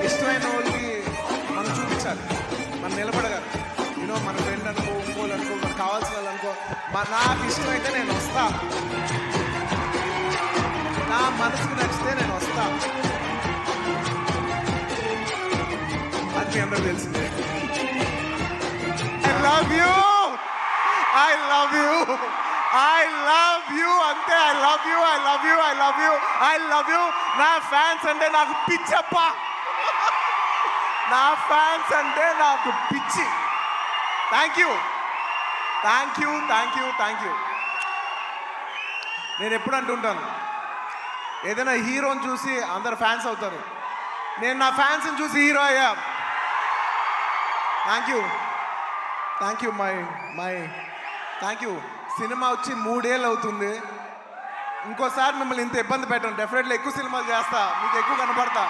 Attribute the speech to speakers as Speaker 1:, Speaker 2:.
Speaker 1: ఇష్టమైన వాళ్ళకి మనం చూపించాలి, మనం నిలబడగాలి. యూనో మన ఫ్రెండ్ అనుకో, ఇంకోళ్ళు అనుకో, మనకు కావాల్సిన వాళ్ళు అనుకో, నాకు ఇష్టమైతే నేను వస్తా, నా మనసుకు నచ్చితే నేను వస్తా. అది మీ అందరూ తెలిసిందే. I love you, I love you, I love you, అంతే. I love you, I love you, I love you, I love you. నా ఫ్యాన్స్ అంటే నాకు పిచ్చప్ప, నా ఫ్యాన్స్ అంటే నాకు పిచ్చి. Thank you, thank you, thank you, thank you. నేను ఎప్పుడు అంటుంటాను, ఏదైనా హీరోని చూసి అందరు ఫ్యాన్స్ అవుతారు, నేను నా ఫ్యాన్స్ని చూసి హీరో అయ్యా. Thank you, thank you, my thank you. Cinema వచ్చి 3 ఏళ్ళు అవుతుంది. ఇంకోసారి మిమ్మల్ని ఇంత ఇబ్బంది పెట్టను. డెఫినెట్లీ ఎక్కువ సినిమాలు చేస్తా, మీకు ఎక్కువ కనపడతా.